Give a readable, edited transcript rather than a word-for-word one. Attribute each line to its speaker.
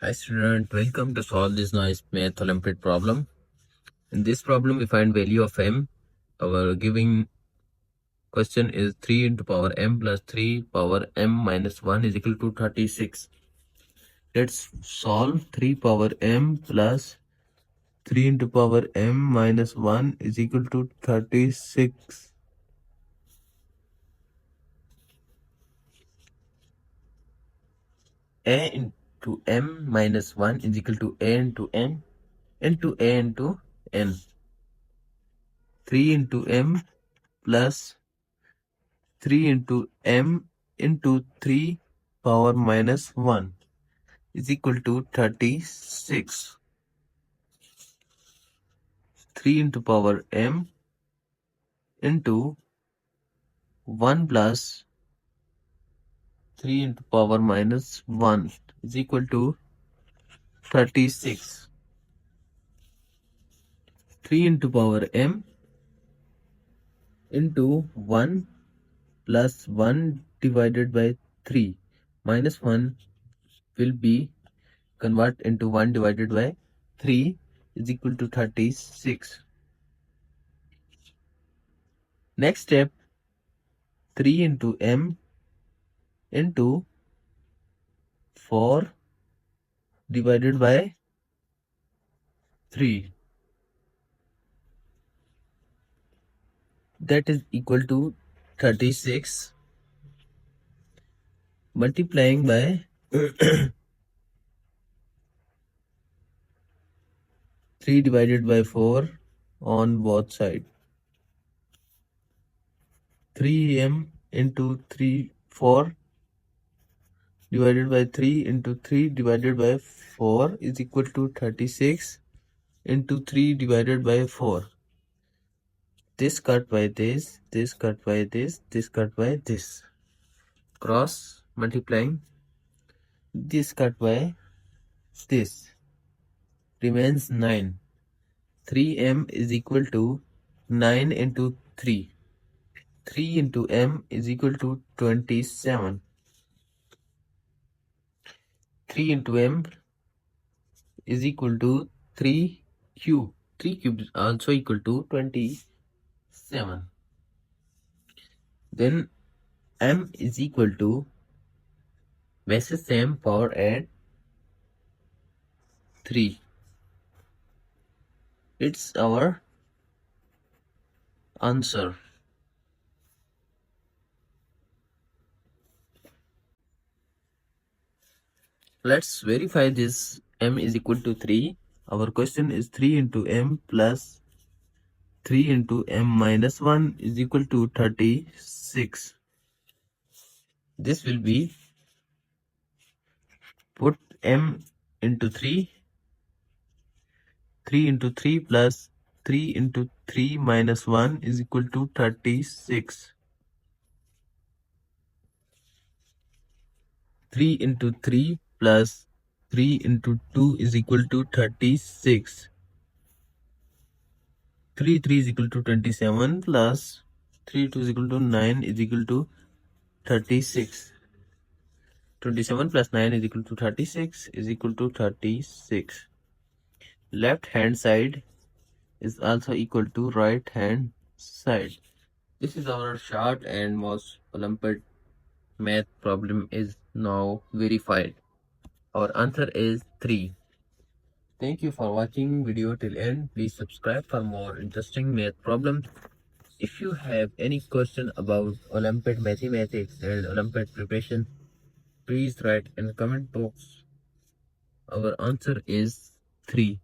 Speaker 1: Hi student, welcome to solve this nice math Olympiad problem. In this problem we find value of m. Our giving question is 3 into power m plus 3 power m minus 1 is equal to 36. Let's solve 3 power m plus 3 into power m minus 1 is equal to 36. A into m minus 1 is equal to a into n into a into n. 3 into m plus 3 into m into 3 power minus 1 is equal to 36. 3 into power m into 1 plus 3 into power minus 1 is equal to 36. 3 into power m into 1 plus 1 divided by 3 minus 1 will be convert into 1 divided by 3 is equal to 36. Next step, 3 into m into 4 divided by 3, that is equal to 36, multiplying by 3 divided by 4 on both sides. 3m into 4 divided by 3 into 3 divided by 4 is equal to 36 into 3 divided by 4. This cut by this, this cut by this, this cut by this. Cross multiplying this cut by this remains 9. 3m is equal to 9 into 3. 3 into m is equal to 27. 3 into m is equal to 3 cube. 3 cube is also equal to 27. Then m is equal to basis same power at 3. It's our answer. Let's verify this. M is equal to 3. Our question is 3 into m plus 3 into m minus 1 is equal to 36. This will be, put m into 3. 3 into 3 plus 3 into 3 minus 1 is equal to 36. 3 into 3 plus 3 into 2 is equal to 36. 3 is equal to 27 plus 3 is equal to 9 is equal to 36. 27 plus 9 is equal to 36 is equal to 36. Left hand side is also equal to right hand side. This is our short and most Olympiad math problem is now verified. Our answer is 3. Thank you for watching video till end. Please subscribe for more interesting math problems. If you have any question about Olympiad mathematics and Olympiad preparation, please write in the comment box. Our answer is 3.